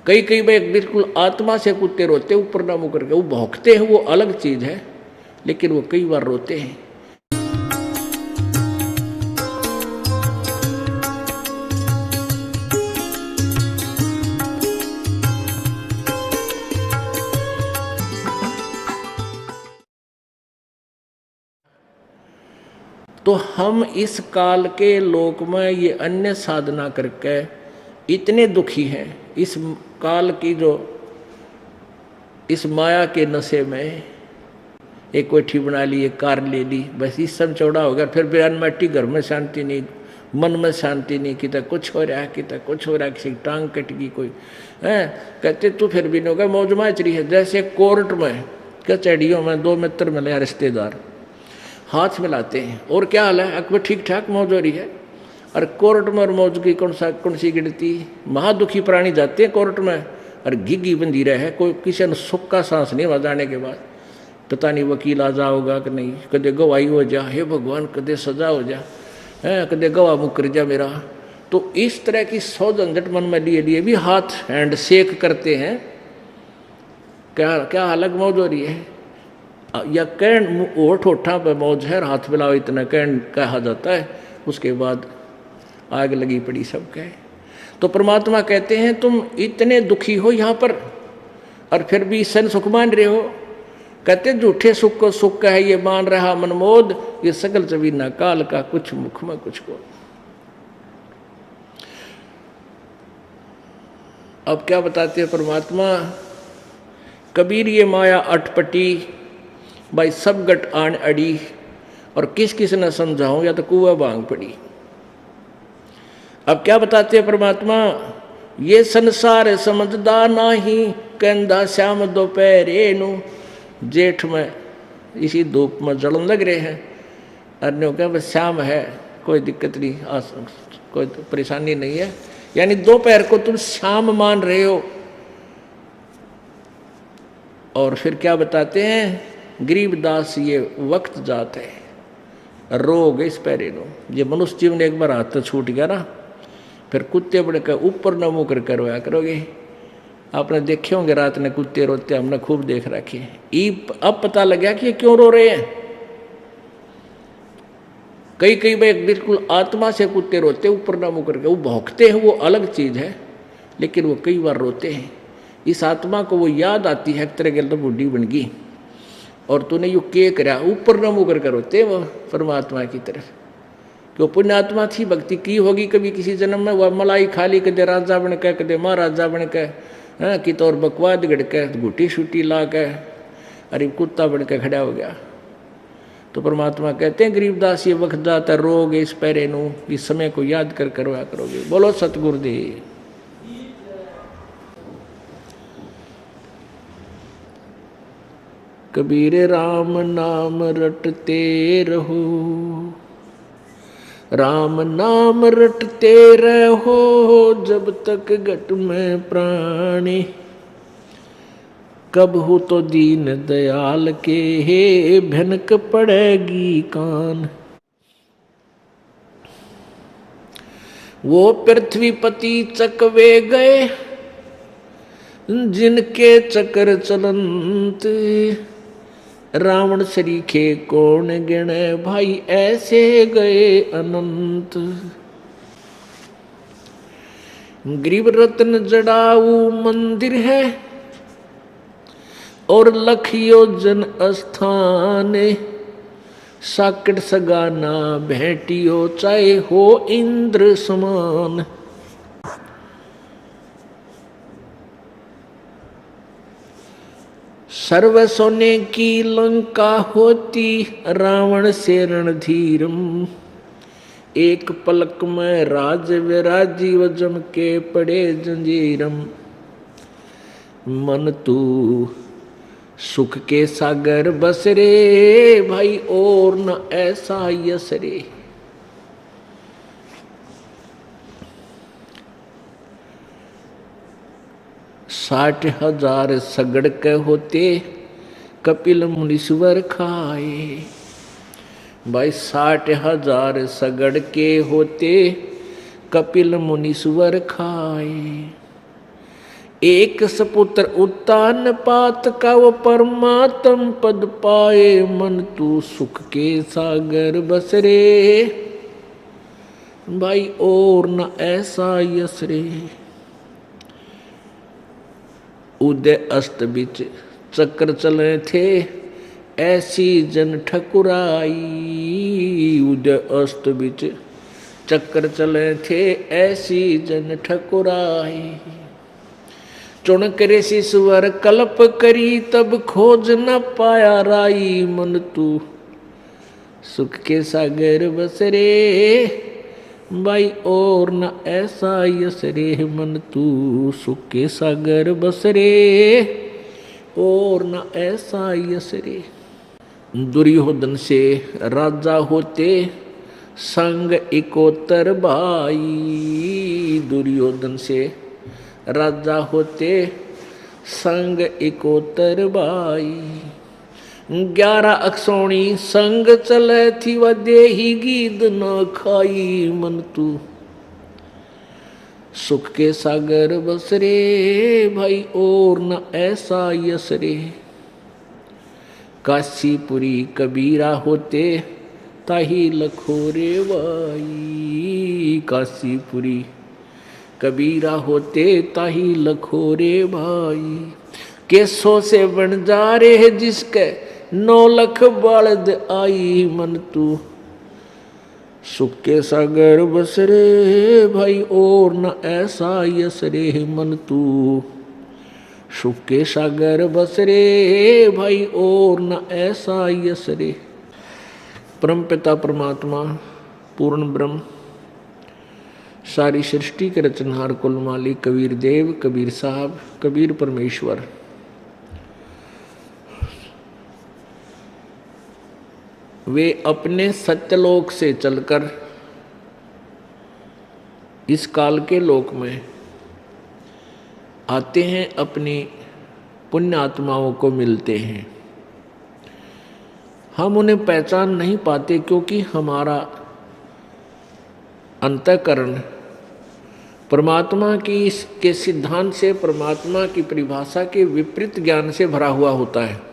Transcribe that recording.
कई कई बार बिल्कुल आत्मा से कुत्ते रोते ऊपर ना मुकर के, वो भौंकते हैं वो अलग चीज है, लेकिन वो कई बार रोते हैं। तो हम इस काल के लोक में ये अन्य साधना करके इतने दुखी हैं, इस काल की जो इस माया के नशे में एक कोठी बना ली, एक कार ले ली, बस इस सब चौड़ा हो गया। फिर बयान मट्टी, घर में शांति नहीं, मन में शांति नहीं, कितना कुछ हो रहा है, कितना कुछ हो रहा है, किसी की टांग कट गई कोई है, कहते तू फिर भी नहीं होगा, मौज माच रही है। जैसे कोर्ट में कचहरियों में दो मित्र मिले रिश्तेदार, हाथ मिलाते हैं और क्या हाल है, अकबर ठीक ठाक मौज हो रही है। और कोर्ट में और मौज की कौन सी गिनती, महादुखी प्राणी जाते हैं कोर्ट में और घिघी बंधी रहे, कोई किसी ने सुख का सांस नहीं हुआ जाने के बाद, पता नहीं वकील आ जाओगा कि नहीं, कदे गवाही हो जा, हे भगवान कदे सजा हो जा, है कदे गवाह मुकर जा मेरा। तो इस तरह की 100 झंझट मन में लिए लिए भी हाथ हैंड शेक करते हैं, क्या क्या अलग मौज हो रही है। या कैन ओठ ओठा पर मौज है, हाथ मिलाओ इतना कैन कहा जाता है, उसके बाद आग लगी पड़ी सब कहे। तो परमात्मा कहते हैं तुम इतने दुखी हो यहाँ पर और फिर भी सन सुख मान रहे हो। कहते झूठे सुख को सुख है ये मान रहा मनमोद, ये सकल जबीना काल का कुछ मुख में कुछ को। अब क्या बताते हैं परमात्मा, कबीर ये माया अटपटी भाई सब गट आन अड़ी, और किस किस ने समझाऊं या तो कुआ भांग पड़ी। अब क्या बताते हैं परमात्मा, ये संसार समझदा नाही, कहंदा श्याम दोपहरे नु। जेठ में इसी धूप में जलन लग रहे हैं, अन्यों क्या बस शाम है, कोई दिक्कत नहीं, कोई परेशानी नहीं है, यानी दोपहर को तुम शाम मान रहे हो। और फिर क्या बताते हैं, गरीबदास ये वक्त जात है, रोग इस पैरे नो। ये मनुष्य जीवन एक बार हाथ तो छूट गया ना, फिर कुत्ते बड़े कर ऊपर न मुँह कर रोया करोगे। आपने देखे होंगे रात ने कुत्ते रोते, हमने खूब देख रखे। अब पता लग गया कि ये क्यों रो रहे हैं। कई कई बार बिल्कुल आत्मा से कुत्ते रोते ऊपर न मुँह करके, वो भौंकते हैं वो अलग चीज है, लेकिन वो कई बार रोते हैं। इस आत्मा को वो याद आती है, तेरे गल तो बूढ़ी बन गई और तूने यू के करा, ऊपर न मुँह करके रोते वो परमात्मा की तरफ। कि वो पुण्यात्मा थी, भक्ति की होगी कभी किसी जन्म में, वह मलाई खाली कदे राजा बन के कदे महाराजा बन के, कि तो और बकवाद गड़ के घुटी शूटी ला के अरे कुत्ता बन के खड़ा हो गया। तो परमात्मा कहते हैं गरीबदास ये वक्त जाता रोग इस पैरे नू, इस समय को याद कर करवाया करोगे। बोलो सतगुरुदेव। कबीर राम नाम रटते रहो, राम नाम रटते रहो, जब तक घट में प्राणी, कब हो तो दीन दयाल के हे भनक पड़ेगी कान। वो पृथ्वीपति चकवे गए, जिनके चक्र चलंत, रावण सरीखे कौन गिणे, भाई ऐसे गए अनंत। गरीब रत्न जड़ाऊ मंदिर है, और लख योजन स्थान, साकट सगाना भेंटियो, चाहे हो इंद्र समान। सर्व सोने की लंका होती, रावण से रणधीरम, एक पलक में राज विराजी, वजम के पड़े जंजीरम। मन तू सुख के सागर बस रे, भाई और न ऐसा यस रे। साठ हजार सगड़ के होते, कपिल मुनीश्वर खाए। भाई 60,000 सगड़ के होते, कपिल मुनीश्वर खाए। एक सपुत्र उत्तान पात का वो परमात्म पद पाए, मन तू सुख के सागर बस रे, भाई और न ऐसा यस रे। उदय अस्त बिच चक्र चले थे, ऐसी जन ठकुराई। उदय अस्त बिच चक्र चले थे, ऐसी जन ठकुराई। चुनक ऋषिश्वर कल्प करी, तब खोज न पाया राई। मन तू सुख के सागर बस रे, भाई और न ऐसा यस रे। मन तू सुख के सागर बस रे, और न ऐसा यस रे। दुर्योधन से राजा होते, संग इकोतर भाई। दुर्योधन से राजा होते, संग इकोतर भाई। 11 अक्षौणी संग चले थी, वह देही गीद न खाई। मन तू सुख के सागर बस रे, भाई और न ऐसा यस रे। काशीपुरी कबीरा होते, ताही लखोरे भाई। काशीपुरी कबीरा होते, ताही लखोरे भाई। केसों से बन जा रे जिसके 9 लाख बलद आई। मन तू सुख के सागर बस रे, भाई और न ऐसा यस रे। मन तू सुख के सागर बस रे, भाई और न ऐसा यस रे। परम पिता परमात्मा पूर्ण ब्रह्म, सारी सृष्टि के रचनहार कुल मालिक कबीर देव, कबीर साहब, कबीर परमेश्वर, वे अपने सत्यलोक से चलकर इस काल के लोक में आते हैं, अपनी पुण्य आत्माओं को मिलते हैं। हम उन्हें पहचान नहीं पाते क्योंकि हमारा अंतःकरण परमात्मा की के सिद्धांत से, परमात्मा की परिभाषा के विपरीत ज्ञान से भरा हुआ होता है।